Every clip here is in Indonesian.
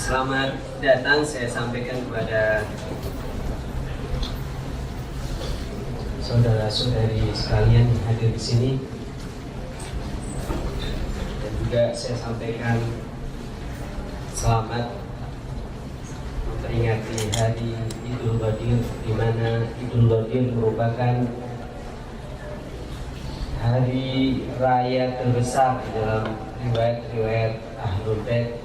Selamat datang saya sampaikan kepada saudara-saudari sekalian yang hadir di sini, dan juga saya sampaikan selamat memperingati hari Idul Qadir, di mana Idul Qadir merupakan hari raya terbesar di dalam riwayat-riwayat Ahlul Bait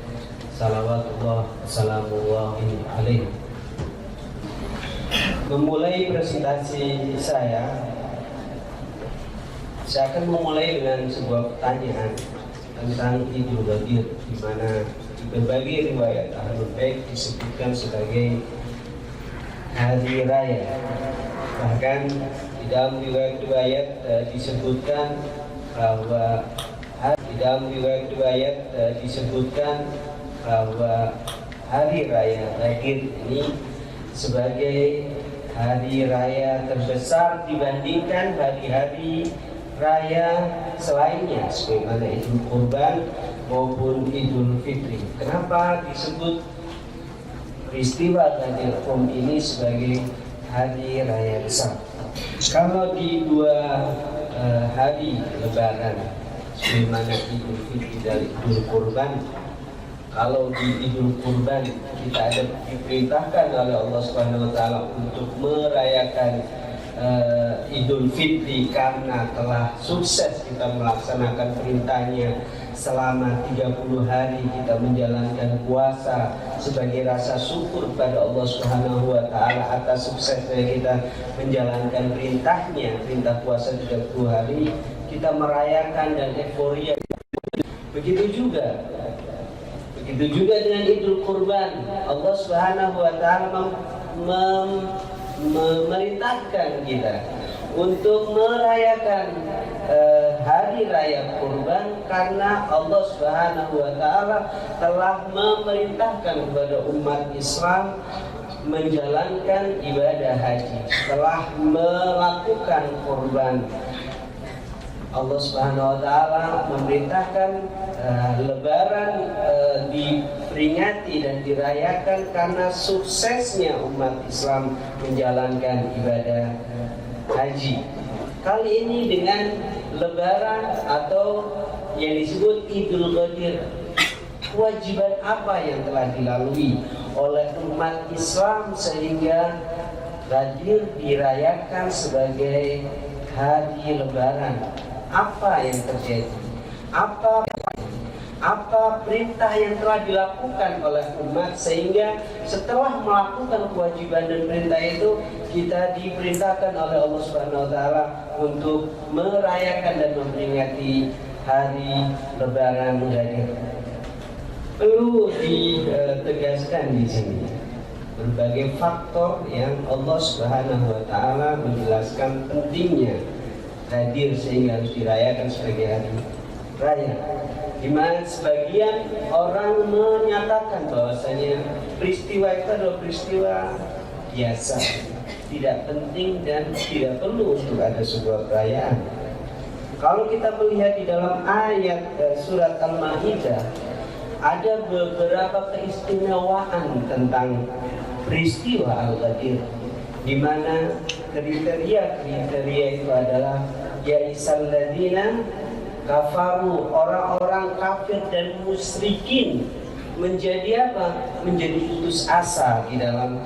salawatullah salamullahi alaihi. Memulai presentasi saya akan memulai dengan sebuah pertanyaan tentang Idul Qadir, di mana di berbagai riwayat Ahlul Bait disebutkan sebagai hari raya. Bahkan di dalam riwayat-riwayat disebutkan bahwa hari raya Qadir ini sebagai hari raya terbesar dibandingkan hari-hari raya selainnya, sebagaimana Idul Kurban maupun Idul Fitri. Kenapa disebut peristiwa Qadir ini sebagai hari raya besar? Kalau di dua hari Lebaran, sebagaimana Idul Fitri dan Idul Kurban, kalau di Idul Kurban kita ada diperintahkan oleh Allah Subhanahu wa taala untuk merayakan Idul Fitri karena telah sukses kita melaksanakan perintahnya selama 30 hari kita menjalankan puasa sebagai rasa syukur pada Allah Subhanahu wa taala atas suksesnya kita menjalankan perintahnya, perintah puasa 30 hari, kita merayakan dan euforia. Begitu juga dengan Idul Kurban, Allah Subhanahu wa taala memerintahkan kita untuk merayakan hari raya Kurban karena Allah Subhanahu wa taala telah memerintahkan kepada umat Islam menjalankan ibadah haji, telah melakukan kurban. Allah Subhanahu wa taala memerintahkan Lebaran diperingati dan dirayakan karena suksesnya umat Islam menjalankan ibadah haji. Kali ini dengan Lebaran atau yang disebut Idul Qadir, kewajiban apa yang telah dilalui oleh umat Islam sehingga Qadir dirayakan sebagai hari Lebaran? Apa yang terjadi? Apa perintah yang telah dilakukan oleh umat sehingga setelah melakukan kewajiban dan perintah itu kita diperintahkan oleh Allah Subhanahu wa taala untuk merayakan dan memperingati hari Lebaran Qadir. Perlu ditegaskan di sini berbagai faktor yang Allah Subhanahu wa taala menjelaskan pentingnya Qadir sehingga harus dirayakan sebagai hari raya. Di mana sebagian orang menyatakan bahwasanya peristiwa itu adalah peristiwa biasa, tidak penting dan tidak perlu untuk ada sebuah perayaan. Kalau kita melihat di dalam ayat surat Al-Maidah, ada beberapa keistimewaan tentang peristiwa Al-Qadir, di mana kriteria itu adalah ya'isal ladina kafaru, orang-orang kafir dan musyrikin menjadi apa? Menjadi putus asa di dalam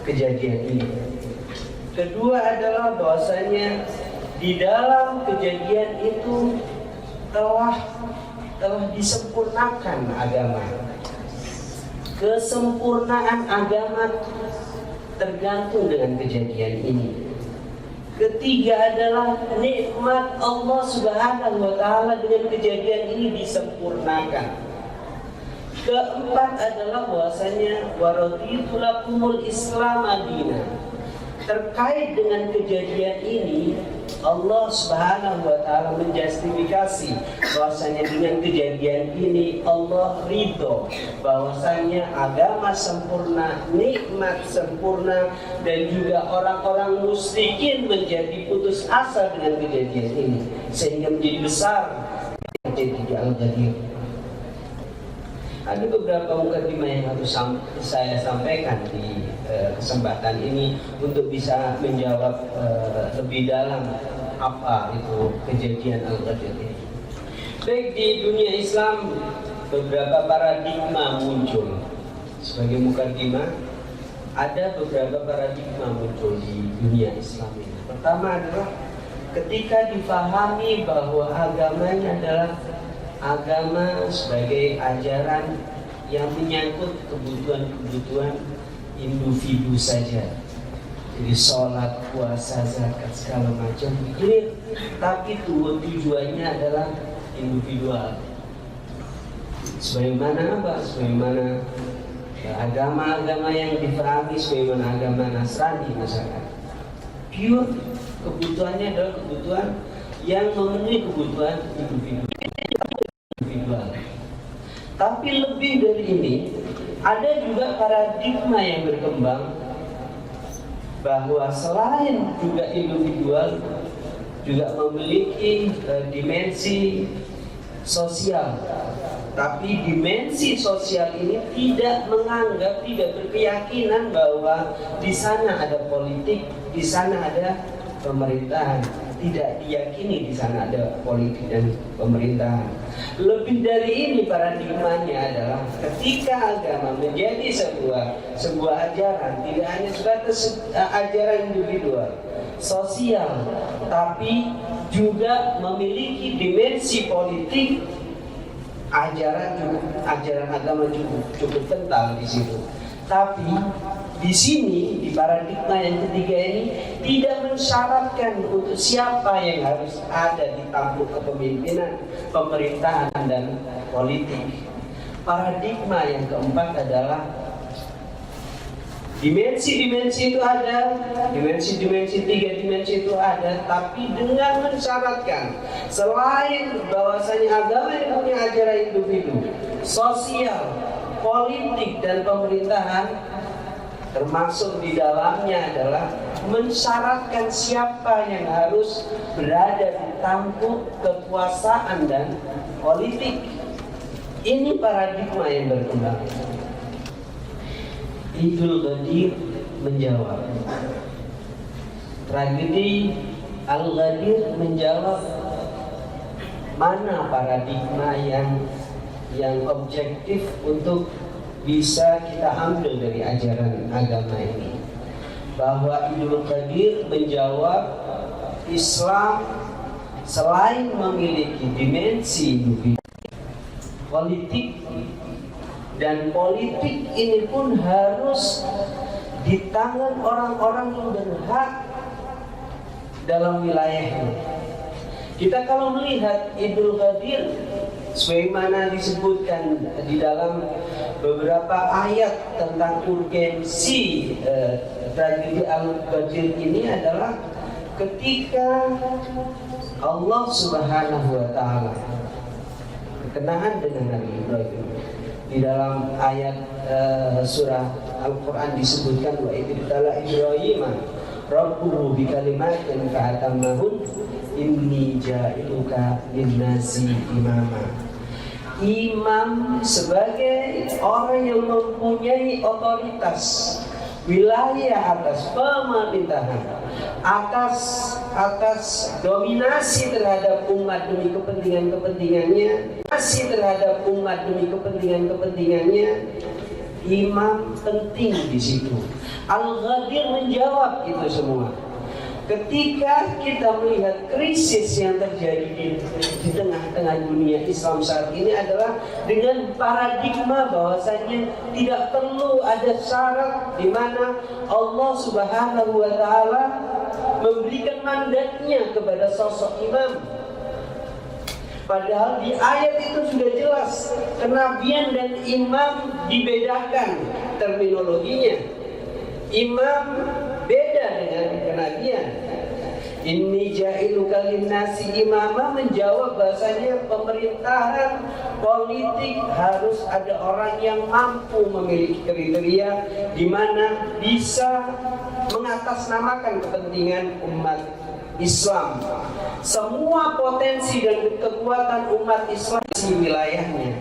kejadian ini. Kedua adalah bahwasanya di dalam kejadian itu telah disempurnakan agama. Kesempurnaan agama tergantung dengan kejadian ini. Ketiga adalah nikmat Allah Subhanahu wa taala dengan kejadian ini disempurnakan. Keempat adalah bahwasanya waraditu lakumul Islam madina. Terkait dengan kejadian ini, Allah Subhanahu wa taala menjustifikasi bahwasanya dengan kejadian ini Allah ridho bahwasanya agama sempurna, nikmat sempurna, dan juga orang-orang musyrikin menjadi putus asa dengan kejadian ini sehingga menjadi besar terjadi di Al-Qadir. Ada beberapa mukadimah yang harus saya sampaikan di kesempatan ini untuk bisa menjawab lebih dalam apa itu kejadian Al-Ghadir ini. Baik, di dunia Islam beberapa paradigma muncul. Sebagai mukadimah, ada beberapa paradigma muncul di dunia Islam ini. Pertama adalah ketika difahami bahwa agamanya adalah agama sebagai ajaran yang menyangkut kebutuhan-kebutuhan individu saja. Jadi sholat, puasa, zakat, segala macam clear, tapi tujuannya adalah individual. Sebagaimana apa? Sebagaimana agama-agama yang difahami sebagaimana agama Nasrani misalkan. Pure kebutuhannya adalah kebutuhan yang memenuhi kebutuhan individu. Tapi lebih dari ini, ada juga paradigma yang berkembang bahwa selain juga individual juga memiliki dimensi sosial. Tapi dimensi sosial ini tidak menganggap, tidak berkeyakinan bahwa di sana ada politik, di sana ada pemerintahan. Tidak diyakini di sana ada politik dan pemerintahan. Lebih dari ini paradigmanya adalah ketika agama menjadi sebuah ajaran, tidak hanya sebatas ajaran individual, sosial, tapi juga memiliki dimensi politik. Ajaran agama cukup kental di situ. Tapi di sini di paradigma yang ketiga ini tidak mensyaratkan untuk siapa yang harus ada di tampuk kepemimpinan, pemerintahan dan politik. Paradigma yang keempat adalah dimensi-dimensi itu ada, dimensi-dimensi tiga dimensi itu ada, tapi dengan mensyaratkan selain bahwasanya agama yang punya ajaran individu, sosial, politik dan pemerintahan, termasuk di dalamnya adalah mensyaratkan siapa yang harus berada di tampuk kekuasaan dan politik. Ini paradigma yang berkembang. Idul Ghadir menjawab. Tragedi Al-Ghadir menjawab mana paradigma yang objektif untuk bisa kita ambil dari ajaran agama ini. Bahwa Idul Ghadir menjawab Islam selain memiliki dimensi politik, dan politik ini pun harus di tangan orang-orang yang berhak dalam wilayahnya. Kita kalau melihat Idul Ghadir sebagaimana disebutkan di dalam beberapa ayat tentang urgensi tragedi Al-Ghadir ini adalah ketika Allah Subhanahu wa taala berkenaan dengan Nabi Ibrahim. Di dalam ayat surah Al-Quran disebutkan wa idibtala Ibrahim Rabbuhu bikalimatin fa'atammahun inni ja'iluka linnasi imama. Imam sebagai orang yang mempunyai otoritas wilayah atas pemerintahan, atas dominasi terhadap umat demi kepentingannya, imam penting di situ. Al-Ghadir menjawab itu semua. Ketika kita melihat krisis yang terjadi di tengah-tengah dunia Islam saat ini adalah dengan paradigma bahwasanya tidak perlu ada syarat di mana Allah Subhanahu wa taala memberikan mandatnya kepada sosok imam. Padahal di ayat itu sudah jelas kenabian dan imam dibedakan terminologinya. Imam beda dengan kenabian. Inni ja'iluka linnasi imama menjawab bahasanya pemerintahan politik harus ada orang yang mampu memiliki kriteria di mana bisa mengatasnamakan kepentingan umat Islam. Semua potensi dan kekuatan umat Islam di wilayahnya.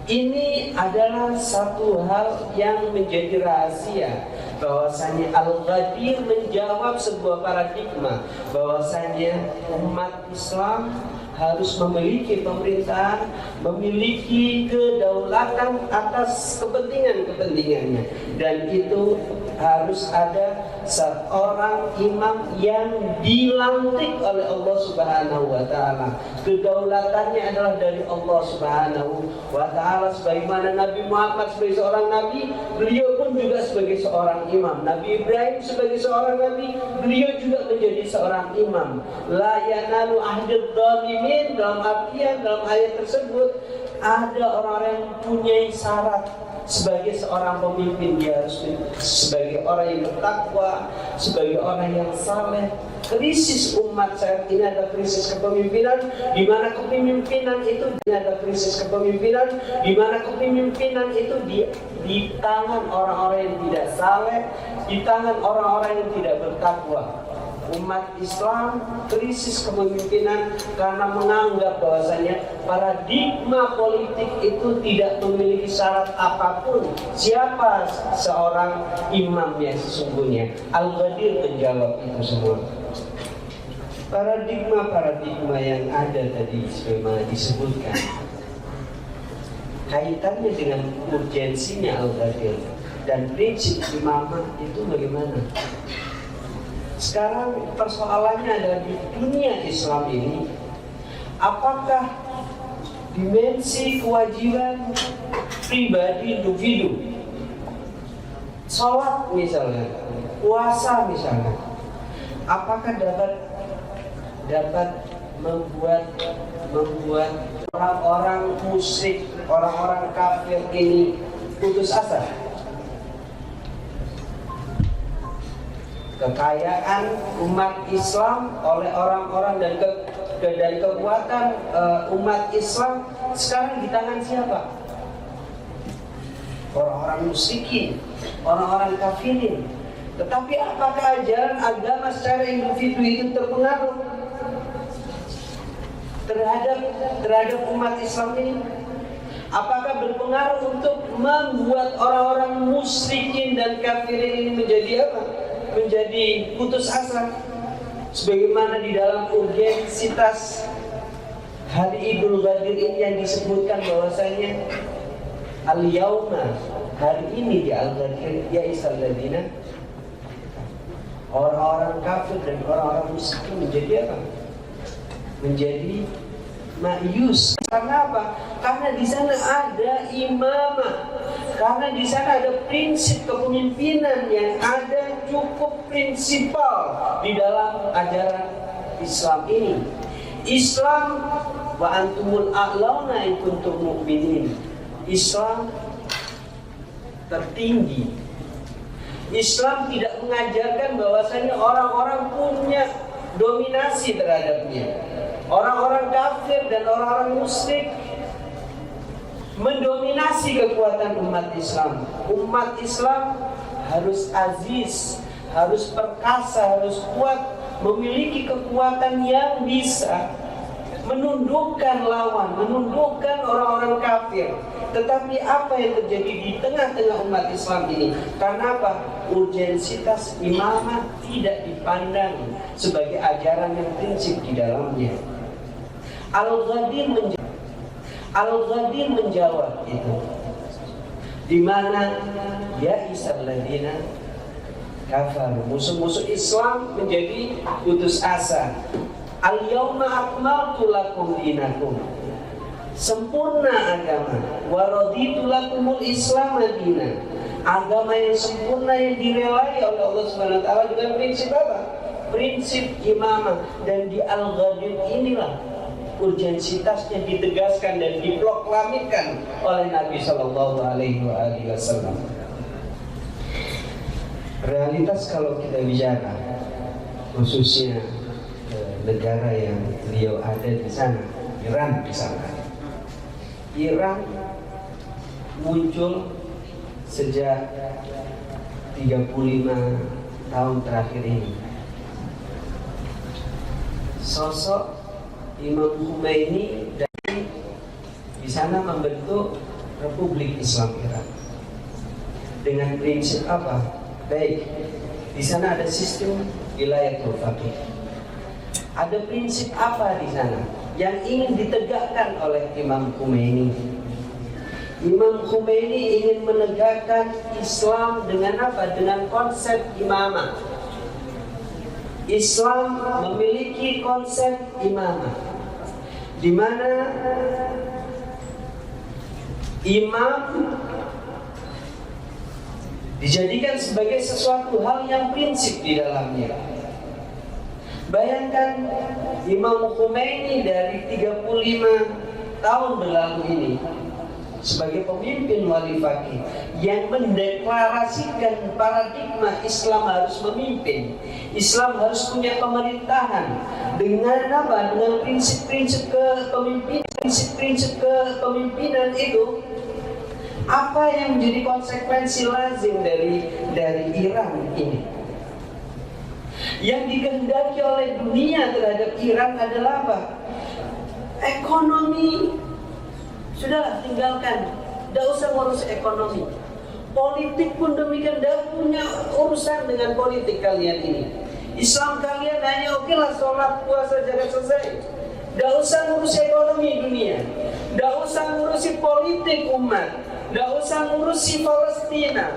Ini adalah satu hal yang menjadi rahasia, bahwasanya Al-Ghadir menjawab sebuah paradigma bahwasanya umat Islam harus memiliki pemerintahan, memiliki kedaulatan atas kepentingan-kepentingannya, dan itu harus ada seorang imam yang dilantik oleh Allah Subhanahu wa taala. Kedaulatannya adalah dari Allah Subhanahu wa taala, sebagaimana Nabi Muhammad sebagai seorang nabi, beliau pun juga sebagai seorang imam. Nabi Ibrahim sebagai seorang nabi, beliau juga menjadi seorang imam. La yanalu ahdud dhalimin, dalam artian dalam ayat tersebut ada orang-orang yang punya syarat sebagai seorang pemimpin. Dia harus sebagai orang yang bertakwa, sebagai orang yang saleh. Krisis umat saat ini ada krisis kepemimpinan, di mana kepemimpinan itu ada krisis kepemimpinan, di mana kepemimpinan itu di tangan orang-orang yang tidak saleh, di tangan orang-orang yang tidak bertakwa. Umat Islam krisis kepemimpinan karena menganggap bahwasanya paradigma politik itu tidak memiliki syarat apapun. Siapa seorang imamnya sesungguhnya? Al-Ghadir menjawab itu semua. Paradigma-paradigma yang ada tadi sebagaimana disebutkan, kaitannya dengan urgensinya Al-Ghadir dan prinsip imamah itu bagaimana? Sekarang persoalannya adalah di dunia Islam ini, apakah dimensi kewajiban pribadi individu, sholat misalnya, puasa misalnya, apakah dapat membuat orang-orang musyrik, orang-orang kafir ini putus asa? Kekayaan umat Islam oleh orang-orang dan kekuatan umat Islam sekarang di tangan siapa? Orang-orang musyrikin, orang-orang kafirin. Tetapi apakah ajaran agama secara individu itu terpengaruh terhadap umat Islam ini? Apakah berpengaruh untuk membuat orang-orang musyrikin dan kafirin ini menjadi apa? Menjadi putus asa, sebagaimana di dalam urgensitas hari Idul Ghadir ini yang disebutkan bahwasanya al-yauma, hari ini di Al-Ghadir ya isal ladina, orang-orang kafir dan orang-orang musyrik menjadi apa? Menjadi ma'yus. Karena apa? Karena di sana ada imamah, karena di sana ada prinsip kepemimpinan yang ada cukup prinsipal di dalam ajaran Islam ini. Islam wa antumul a'launa in kuntum mu'minin. Islam tertinggi. Islam tidak mengajarkan bahwasanya orang-orang punya dominasi terhadapnya. Orang-orang kafir dan orang-orang musyrik mendominasi kekuatan umat Islam. Umat Islam harus aziz, harus perkasa, harus kuat, memiliki kekuatan yang bisa menundukkan lawan, menundukkan orang-orang kafir. Tetapi apa yang terjadi di tengah-tengah umat Islam ini? Karena apa? Urgensitas imamah tidak dipandang sebagai ajaran yang prinsip di dalamnya. Al-Ghadir menjawab itu, di mana ya isal ladina kafar, musuh-musuh Islam menjadi putus asa. Al-yauma akmaltu lakum dinakum, sempurna agama. Wa raditu lakumul Islam madina, agama yang sempurna yang direlai oleh Allah Subhanahu wa taala dengan prinsip apa? Prinsip imamah. Dan di Al-Ghadir inilah urgensitasnya ditegaskan dan diproklamirkan oleh Nabi Shallallahu Alaihi Wasallam. Realitas kalau kita bicara, khususnya negara yang beliau ada di sana, Iran misalnya. Iran muncul sejak 35 tahun terakhir ini. Sosok Imam Khomeini dari di sana membentuk Republik Islam Iran. Dengan prinsip apa? Baik, di sana ada sistem wilayatul faqih. Ada prinsip apa di sana yang ingin ditegakkan oleh Imam Khomeini? Imam Khomeini ingin menegakkan Islam dengan apa? Dengan konsep imamah. Islam memiliki konsep imamah, di mana imam dijadikan sebagai sesuatu hal yang prinsip di dalamnya. Bayangkan Imam Khomeini dari 35 tahun berlalu ini sebagai pemimpin wali faqih yang mendeklarasikan paradigma Islam harus memimpin, Islam harus punya pemerintahan dengan apa? Dengan prinsip-prinsip kepemimpinan, prinsip-prinsip kepemimpinan itu. Apa yang menjadi konsekuensi lazim dari Iran ini? Yang dikehendaki oleh dunia terhadap Iran adalah apa? Ekonomi. Sudahlah, tinggalkan. Tidak usah ngurus ekonomi. Politik pun demikian, tidak punya urusan dengan politik kalian ini. Islam kalian hanya okelah sholat, puasa, jaga, selesai. Tidak usah ngurus ekonomi dunia. Tidak usah ngurusi politik umat. Tidak usah ngurusi Palestina,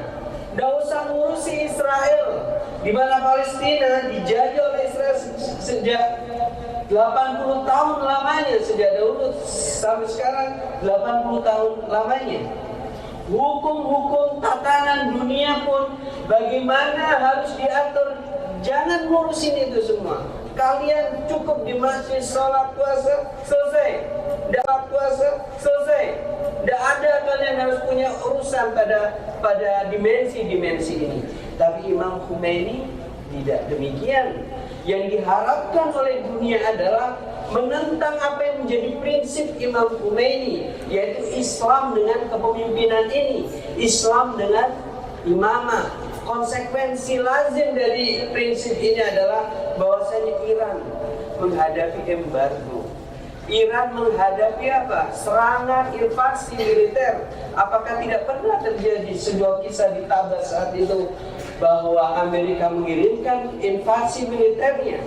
tidak usah ngurusi Israel, di mana Palestina dijajah oleh Israel sejak 80 tahun lamanya, sejak dahulu sampai sekarang 80 tahun lamanya. Hukum-hukum tatanan dunia pun bagaimana harus diatur, jangan ngurusin itu semua. Kalian cukup di masjid, sholat, puasa, selesai. Dapat puasa, selesai. Tidak ada kalian harus punya urusan pada dimensi-dimensi ini. Tapi Imam Khomeini tidak demikian. Yang diharapkan oleh dunia adalah menentang apa yang menjadi prinsip Imam Khomeini, yaitu Islam dengan kepemimpinan ini, Islam dengan imamah. Konsekuensi lazim dari prinsip ini adalah bahwasanya Iran menghadapi embargo. Iran menghadapi apa? Serangan invasi militer. Apakah tidak pernah terjadi sebuah kisah di Tabas saat itu bahwa Amerika mengirimkan invasi militernya?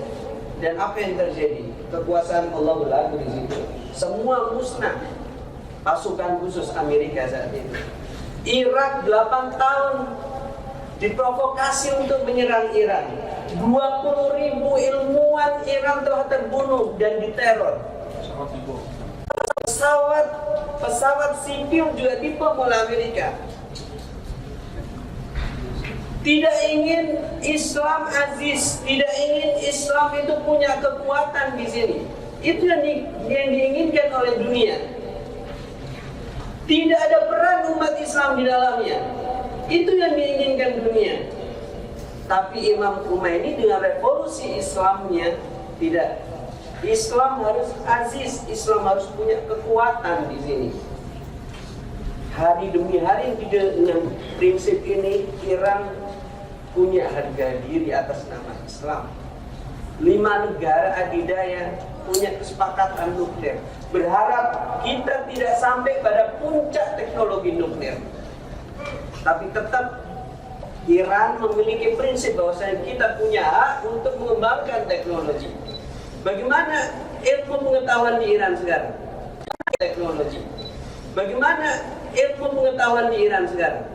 Dan apa yang terjadi? Kekuasaan Allah berlaku di situ. Semua musnah. Pasukan khusus Amerika saat itu. Irak 8 tahun diprovokasi untuk menyerang Iran. 20.000 ilmuwan Iran telah terbunuh dan diteror. Pesawat sipil juga dibom oleh Amerika. Tidak ingin Islam aziz, tidak ingin Islam itu punya kekuatan di sini. Itu yang diinginkan oleh dunia. Tidak ada peran umat Islam di dalamnya. Itu yang diinginkan dunia. Tapi Imam Khomeini dengan revolusi Islamnya tidak. Islam harus aziz, Islam harus punya kekuatan di sini. Hari demi hari dengan prinsip ini Iran punya harga diri atas nama Islam. 5 negara adidaya punya kesepakatan nuklir. Berharap kita tidak sampai pada puncak teknologi nuklir. Tapi tetap Iran memiliki prinsip bahwasanya kita punya hak untuk mengembangkan teknologi. Bagaimana ilmu pengetahuan di Iran sekarang? Teknologi. Bagaimana ilmu pengetahuan di Iran sekarang?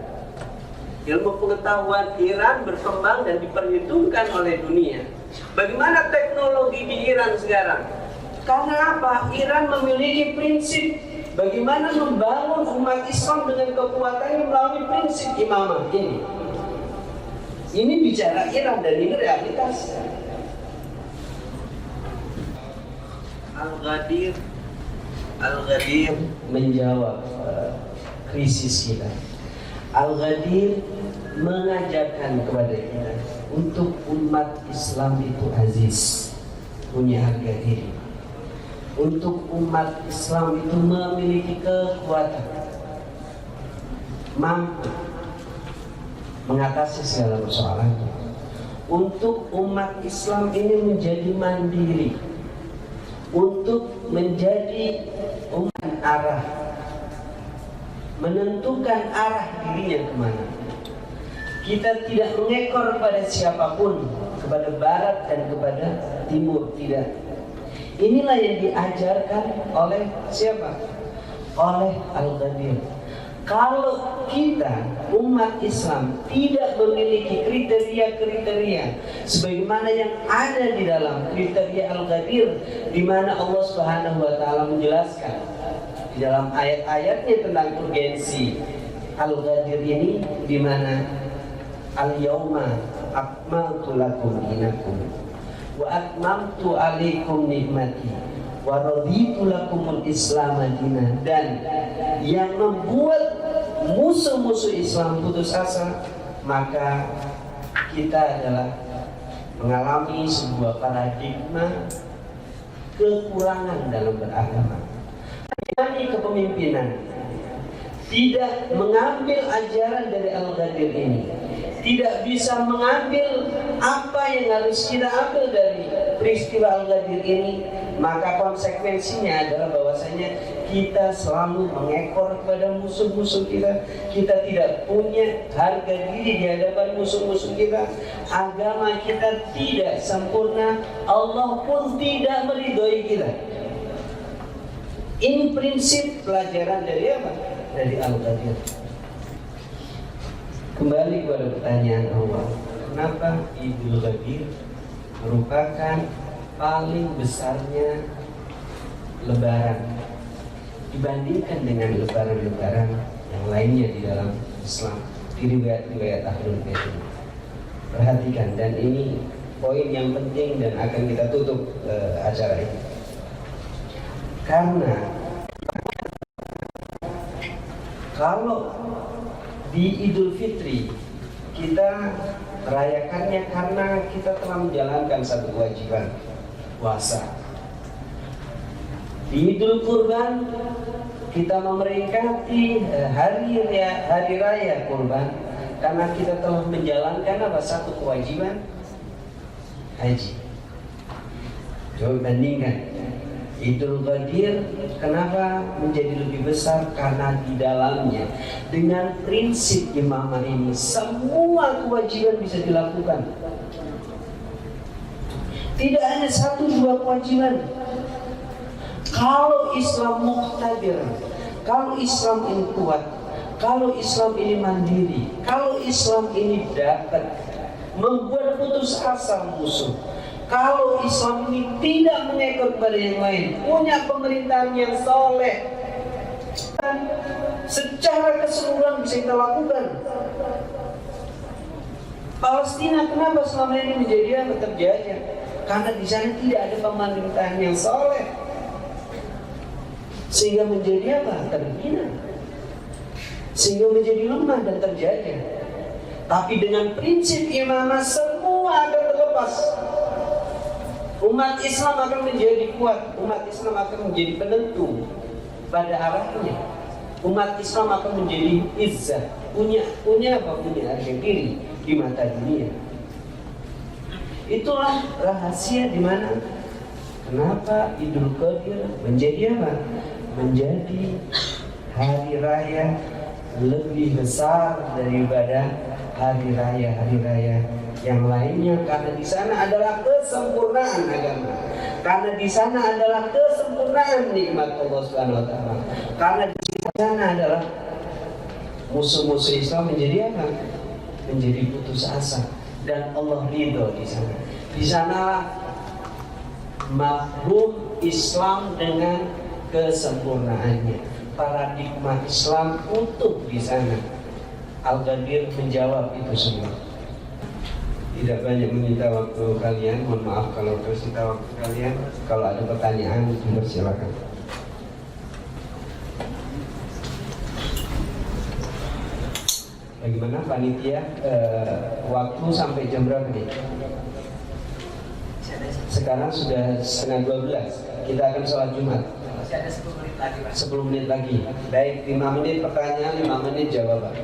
Ilmu pengetahuan Iran berkembang dan diperhitungkan oleh dunia. Bagaimana teknologi di Iran sekarang? Karena apa? Iran memiliki prinsip bagaimana membangun umat Islam dengan kekuatannya melalui prinsip imamah ini. Ini bicara Iran dan ini realitas. Al-Ghadir menjawab krisis kita. Al-Ghadir mengajarkan kepada kita untuk umat Islam itu aziz, punya harga diri. Untuk umat Islam itu memiliki kekuatan, mampu mengatasi segala persoalan. Untuk umat Islam ini menjadi mandiri, untuk menjadi umat arah, menentukan arah dirinya kemana. Kita tidak mengekor pada siapapun, kepada barat dan kepada timur, tidak. Inilah yang diajarkan oleh siapa? Oleh Al-Ghadir. Kalau kita umat Islam tidak memiliki kriteria-kriteria sebagaimana yang ada di dalam kriteria Al-Ghadir, di mana Allah Subhanahu wa taala menjelaskan di dalam ayat-ayatnya tentang urgensi Al-Ghadir ini, di mana al-yauma akmaltu lakum dinakum wa atmamtu alaikum nikmati wa raditu lakumul Islam dinan. Dan yang membuat musuh-musuh Islam putus asa, maka kita adalah mengalami sebuah paradigma kekurangan dalam beragama. Kami kepemimpinan tidak mengambil ajaran dari Al-Ghadir ini, tidak bisa mengambil apa yang harus kita ambil dari peristiwa Al-Ghadir ini, maka konsekuensinya adalah bahwasanya kita selalu mengekor kepada musuh-musuh kita. Kita tidak punya harga diri di hadapan musuh-musuh kita. Agama kita tidak sempurna, Allah pun tidak meridhoi kita. Ini prinsip pelajaran dari apa? Dari Al-Ghadir. Kembali kepada pertanyaan awal, kenapa Idul Ghadir merupakan paling besarnya lebaran dibandingkan dengan lebaran-lebaran yang lainnya di dalam Islam, di riwayat-riwayat Ahlul Bait. Perhatikan, dan ini poin yang penting dan akan kita tutup acara ini. Karena kalau di Idul Fitri kita merayakannya karena kita telah menjalankan satu kewajiban puasa. Di Idul Kurban kita memperingati hari raya Kurban karena kita telah menjalankan satu kewajiban haji. Coba bandingkan. Idul Ghadir kenapa menjadi lebih besar? Karena di dalamnya dengan prinsip imamah ini semua kewajiban bisa dilakukan. Tidak hanya satu dua kewajiban. Kalau Islam muqtadir, kalau Islam ini kuat, kalau Islam ini mandiri, kalau Islam ini dapat membuat putus asa musuh, kalau Islam ini tidak mengekor pada yang lain, punya pemerintahan yang soleh, secara keseluruhan bisa kita lakukan. Palestina kenapa selama ini menjadi terjajah? Karena di sana tidak ada pemerintahan yang soleh, sehingga menjadi apa? Terhina, sehingga menjadi lemah dan terjajah. Tapi dengan prinsip imamah semua akan terlepas. Umat Islam akan menjadi kuat, umat Islam akan menjadi penentu pada arahnya. Umat Islam akan menjadi izzah, punya apa? Punya harga diri di mata dunia. Itulah rahasia di mana kenapa Idul Ghadir menjadi apa? Menjadi hari raya lebih besar daripada hari raya yang lainnya, karena di sana adalah kesempurnaan agama, karena di sana adalah kesempurnaan nikmat Allah Subhanahu wa taala, karena di sana adalah musuh-musuh Islam menjadi apa? Menjadi putus asa dan Allah ridho di sana. Di sana mafhum Islam dengan kesempurnaannya, paradigma Islam utuh di sana. Al-Ghadir menjawab itu semua. Tidak banyak meminta waktu kalian, mohon maaf kalau tersita waktu kalian. Kalau ada pertanyaan, silakan. Bagaimana panitia? Waktu sampai jam berapa nih? Sekarang sudah 11:30. Kita akan sholat Jumat. Masih ada 10 menit lagi, Pak. 10 menit lagi. Baik, 5 menit pertanyaan, 5 menit jawaban.